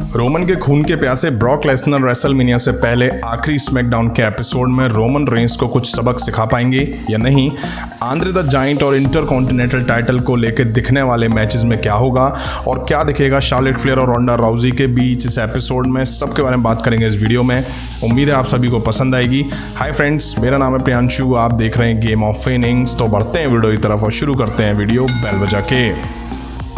Roman के खून के प्यासे ब्रॉक लेसनर रेसलमेनिया से पहले आखिरी स्मैकडाउन के एपिसोड में रोमन रेंस को कुछ सबक सिखा पाएंगे या नहीं। आंद्रे द जायंट और इंटरकॉन्टिनेंटल टाइटल को लेकर दिखने वाले मैचेस में क्या होगा और क्या दिखेगा शार्लेट फ्लेयर और रोंडा राउजी के बीच इस एपिसोड में, सबके बारे में बात करेंगे इस वीडियो में। उम्मीद है आप सभी को पसंद आएगी। हाय फ्रेंड्स, मेरा नाम है प्रियांशु, आप देख रहे हैं गेम ऑफ फेनिंग्स। तो बढ़ते हैं वीडियो की तरफ और शुरू करते हैं वीडियो बेल बजा के।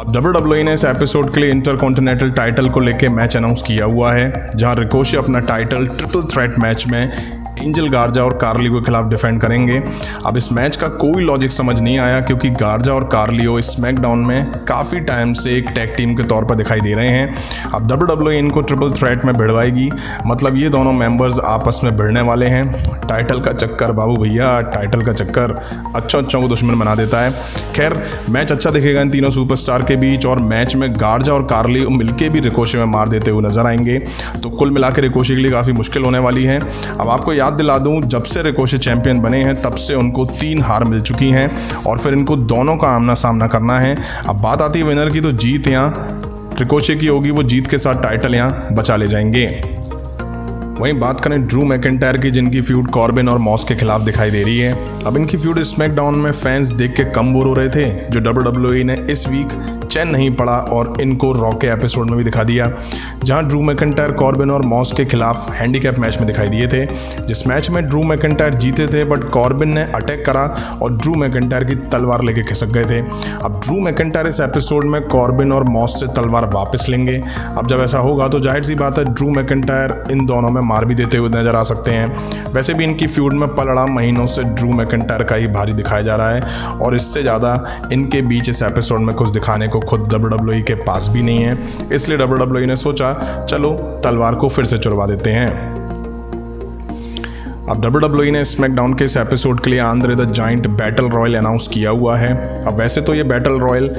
अब WWE ने इस एपिसोड के लिए इंटरकॉन्टिनेंटल टाइटल को लेके मैच अनाउंस किया हुआ है, जहां रिकोशी अपना टाइटल ट्रिपल थ्रेट मैच में एंजल गार्जा और कार्लियो के खिलाफ डिफेंड करेंगे। अब इस मैच का कोई लॉजिक समझ नहीं आया, क्योंकि गार्जा और कार्लियो स्मैकडाउन में काफ़ी टाइम से एक टैग टीम के तौर पर दिखाई दे रहे हैं। अब WWE इनको ट्रिपल थ्रेट में भिड़वाएगी, मतलब ये दोनों मेंबर्स आपस में भिड़ने वाले हैं। टाइटल का चक्कर बाबू भैया, टाइटल का चक्कर अच्छों को दुश्मन बना देता है। खैर, मैच अच्छा दिखेगा इन तीनों सुपरस्टार के बीच, और मैच में गार्जा और कार्लियो मिलके भी रिकोशी में मार देते हुए नजर आएंगे। तो कुल मिलाकर रिकोशी के लिए काफ़ी मुश्किल होने वाली है। अब आपको याद दिला दूं, जब से रिकोशी चैंपियन बने हैं तब से उनको 3 हार मिल चुकी हैं, और फिर इनको दोनों का आमना सामना करना है। अब बात आती है विनर की, तो जीत यहाँ रिकोशी की होगी, वो जीत के साथ टाइटल यहाँ बचा ले जाएंगे। वहीं बात करें ड्रू मैकिंटायर की, जिनकी फ्यूड कॉर्बिन और मॉस के खिलाफ दिखाई दे रही है। अब इनकी फ्यूड स्मैकडाउन में फैंस देख के कम बोर हो रहे थे, जो WWE ने इस वीक चैन नहीं पड़ा और इनको रॉ के एपिसोड में भी दिखा दिया, जहां ड्रू मैकिंटायर कॉर्बिन और मॉस के खिलाफ हैंडीकैप मैच में दिखाई दिए थे। जिस मैच में ड्रू मैकिंटायर जीते थे, बट कॉर्बिन ने अटैक करा और ड्रू मैकिंटायर की तलवार लेके खिसक गए थे। अब ड्रू मैकिंटायर इस एपिसोड में कॉर्बिन और मॉस से तलवार वापस लेंगे। अब जब ऐसा होगा तो जाहिर सी बात है ड्रू मैकिंटायर इन दोनों में मार भी देते हुए नजर आ सकते हैं। वैसे भी इनकी फ्यूड में पलड़ा महीनों से ड्रू मैकिंटायर का ही भारी दिखाया जा रहा है, और इससे ज़्यादा इनके बीच इस एपिसोड में कुछ दिखाने को खुद WWE के पास भी नहीं है। इसलिए WWE ने सोचा चलो तलवार को फिर से चुरवा देते हैं। अब WWE ने स्मैकडाउन के इस एपिसोड के लिए Andre the giant battle royal announce किया हुआ है। अब वैसे तो ये बैटल रॉयल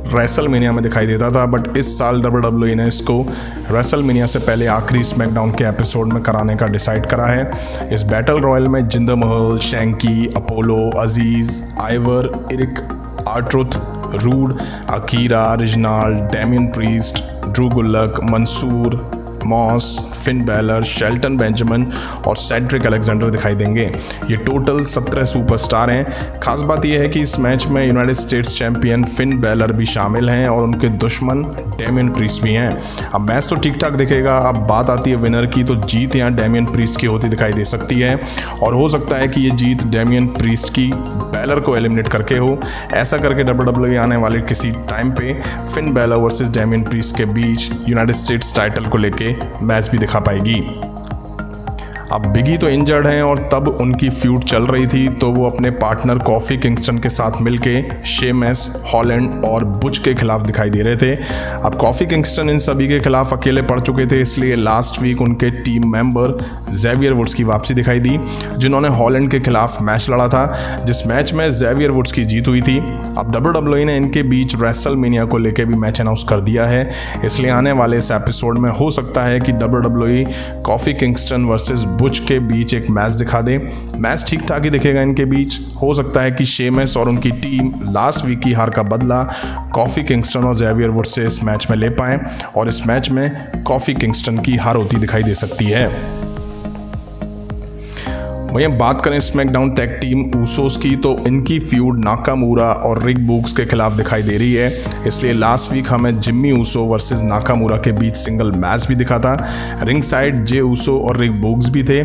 रेसलमेनिया में दिखाई देता था, बट इस साल WWE ने इसको रेसलमेनिया से पहले आखिरी स्मैकडाउन के एपिसोड में कराने का डिसाइड करा है। इस बैटल रॉयल में Jinder Mahal, Shanky, Apollo, Aziz, Ivar, Erik, R Truth, Rude, Akira, Reginald, Damian Priest, Drew Gulak, Mansoor, Moss, Finn Balor, Shelton Benjamin और सेड्रिक अलेक्जेंडर दिखाई देंगे। ये टोटल 17 सुपरस्टार हैं। खास बात यह है कि इस मैच में United states champion Finn Balor भी शामिल हैं और उनके दुश्मन डेमियन प्रीस्ट भी हैं। अब मैच तो ठीक ठाक दिखेगा। अब बात आती है विनर की, तो जीत यहाँ डेमियन प्रीस्ट की होती दिखाई दे सकती है, और हो सकता है कि ये जीत डेमियन प्रीस्ट की बैलर को एलिमिनेट करके हो। ऐसा करके WWE आने वाले किसी टाइम पे Finn Balor versus Damien priest के बीच यूनाइटेड स्टेट्स टाइटल को लेके मैच भी दिखा पाएगी। अब बिगी तो इंजर्ड हैं, और तब उनकी फ्यूड चल रही थी, तो वो अपने पार्टनर कॉफी किंगस्टन के साथ मिलके शेमस, हॉलैंड और बुच के खिलाफ दिखाई दे रहे थे। अब कॉफी किंगस्टन इन सभी के खिलाफ अकेले पड़ चुके थे, इसलिए लास्ट वीक उनके टीम मेंबर जेवियर वुड्स की वापसी दिखाई दी, जिन्होंने हॉलैंड के खिलाफ मैच लड़ा था, जिस मैच में जेवियर वुड्स की जीत हुई थी। अब WWE ने इनके बीच रेसलमेनिया को लेकर भी मैच अनाउंस कर दिया है, इसलिए आने वाले इस एपिसोड में हो सकता है कि WWE Kofi Kingston versus Butch के बीच एक मैच दिखा दे। मैच ठीक ठाक ही दिखेगा इनके बीच। हो सकता है कि शेमस और उनकी टीम लास्ट वीक की हार का बदला कॉफी किंगस्टन और जेवियर वुड से इस मैच में ले पाएं, और इस मैच में कॉफी किंगस्टन की हार होती दिखाई दे सकती है। वहीं बात करें स्मैकडाउन टैग टीम ऊसोस की, तो इनकी फ्यूड नाकामूरा और रिक बूक्स के खिलाफ दिखाई दे रही है, इसलिए लास्ट वीक हमें जिम्मी ऊसो वर्सेस नाकामूरा के बीच सिंगल मैच भी दिखा था। रिंग साइड जे ऊसो और रिक बूक्स भी थे,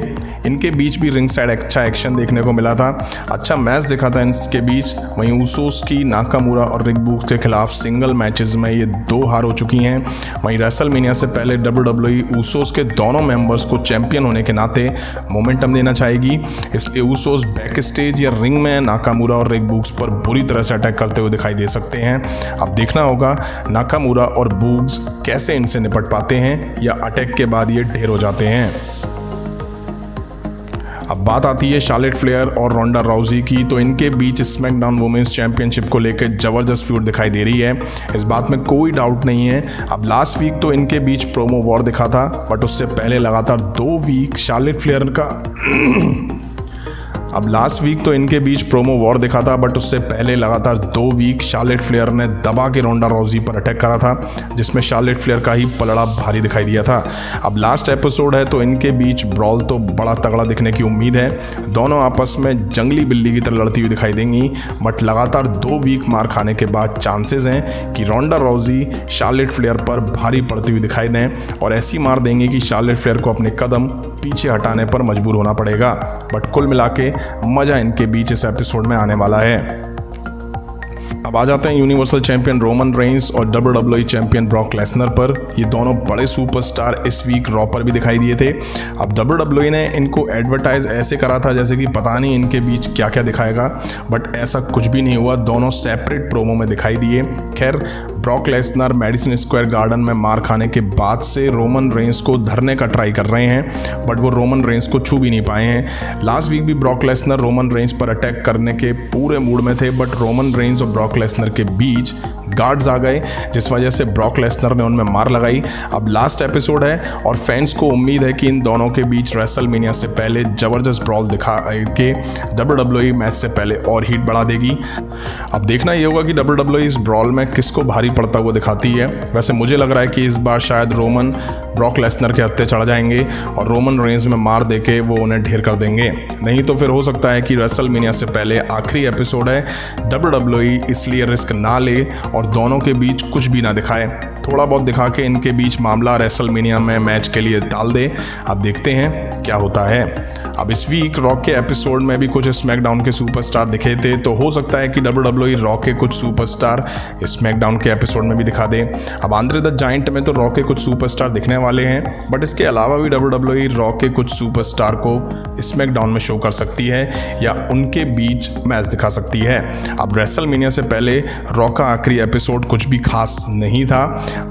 इनके बीच भी रिंग साइड अच्छा एक्शन देखने को मिला था, अच्छा मैच दिखा था इनके बीच। वहीं ऊसोस की नाकामूरा और रिक बूक्स के खिलाफ सिंगल मैचेस में ये 2 हार हो चुकी हैं। वहीं रेसलमेनिया से पहले WWE ऊसोस के दोनों मेंबर्स को चैंपियन होने के नाते मोमेंटम देना चाहेगी, इसलिए ऊसोस बैक स्टेज या रिंग में नाकामूरा और रिक बूक्स पर बुरी तरह से अटैक करते हुए दिखाई दे सकते हैं। अब देखना होगा नाकामूरा और बूक्स कैसे इनसे निपट पाते हैं, या अटैक के बाद ये ढेर हो जाते हैं। अब बात आती है शार्लेट फ्लेयर और रोंडा राउजी की, तो इनके बीच स्मैकडाउन वुमेन्स चैंपियनशिप को लेकर जबरदस्त फ्यूड दिखाई दे रही है, इस बात में कोई डाउट नहीं है। अब लास्ट वीक तो इनके बीच प्रोमो वॉर दिखा था, बट उससे पहले लगातार 2 वीक शार्लेट फ्लेयर का अब लास्ट वीक तो इनके बीच प्रोमो वॉर दिखा था, बट उससे पहले लगातार 2 वीक शार्लेट फ्लेयर ने दबा के रोंडा राउजी पर अटैक करा था, जिसमें शार्लेट फ्लेयर का ही पलड़ा भारी दिखाई दिया था। अब लास्ट एपिसोड है तो इनके बीच ब्रॉल तो बड़ा तगड़ा दिखने की उम्मीद है। दोनों आपस में जंगली बिल्ली की तरह लड़ती हुई दिखाई देंगी, बट लगातार 2 वीक मार खाने के बाद चांसेस हैं कि रोंडा राउजी शार्लेट फ्लेयर पर भारी पड़ती हुई दिखाई दें और ऐसी मार देंगे कि शार्लेट फ्लेयर को अपने कदम पीछे हटाने पर मजबूर होना पड़ेगा। बट कुल मिला के मजा इनके बीच इस एपिसोड में आने वाला है। अब आ जाते हैं यूनिवर्सल चैंपियन रोमन रेंस और WWE चैंपियन ब्रॉक लेसनर पर। ये दोनों बड़े सुपरस्टार इस वीक रॉ पर भी दिखाई दिए थे। अब WWE ने इनको एडवर्टाइज ऐसे करा था जैसे कि पता नहीं इनके बीच क्या क्या दिखाएगा, बट ऐसा कुछ भी नहीं हुआ। दोनों सेपरेट प्रोमो में दिखाई दिए। खैर, Brock Lesnar Madison Square garden में मार खाने के बाद से रोमन रेंस को धरने का ट्राई कर रहे हैं, बट वो रोमन रेंस को छू भी नहीं पाए हैं। लास्ट वीक भी ब्रॉक लेसनर रोमन रेंस पर अटैक करने के पूरे मूड में थे, बट रोमन रेंस और ब्रॉक लेसनर के बीच गार्ड्स आ गए, जिस वजह से ब्रॉक लेसनर ने उनमें मार लगाई। अब लास्ट एपिसोड है और फैंस को उम्मीद है कि इन दोनों के बीच रेसलमेनिया से पहले जबरदस्त ब्रॉल दिखा के WWE मैच से पहले और हीट बढ़ा देगी। अब देखना ये होगा कि WWE इस ब्रॉल में किसको भारी पड़ता हुआ दिखाती है। वैसे मुझे लग रहा है कि इस बार शायद रोमन ब्रॉक लेसनर के हत्थे चढ़ जाएंगे और रोमन रेंस में मार देके वो उन्हें ढेर कर देंगे। नहीं तो फिर हो सकता है कि रेसलमेनिया से पहले आखिरी एपिसोड है, WWE इसलिए रिस्क ना ले और दोनों के बीच कुछ भी ना दिखाए, थोड़ा बहुत दिखा के इनके बीच मामला रेसलमेनिया में मैच के लिए डाल दे। अब देखते हैं क्या होता है। अब इस वीक रॉक के एपिसोड में भी कुछ स्मैकडाउन के सुपरस्टार दिखे थे, तो हो सकता है कि WWE रॉक के कुछ सुपरस्टार स्मैकडाउन के एपिसोड में भी दिखा दे। अब आंद्रे द जायंट में तो रॉक के कुछ सुपरस्टार दिखने वाले हैं, बट इसके अलावा भी WWE रॉक के कुछ सुपरस्टार को स्मैकडाउन में शो कर सकती है या उनके बीच मैच दिखा सकती है। अब रेसलमेनिया से पहले रॉक का आखिरी एपिसोड कुछ भी खास नहीं था।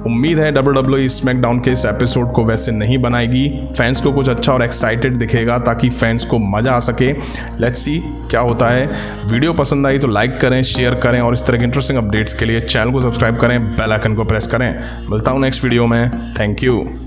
उम्मीद है WWE स्मैकडाउन के इस एपिसोड को वैसे नहीं बनाएगी, फैंस को कुछ अच्छा और एक्साइटेड दिखेगा ताकि फैंस को मजा आ सके। लेट्स सी क्या होता है। वीडियो पसंद आई तो लाइक करें, शेयर करें और इस तरह के इंटरेस्टिंग अपडेट्स के लिए चैनल को सब्सक्राइब करें, बेल आइकन को प्रेस करें। मिलता हूं नेक्स्ट वीडियो में। Thank you.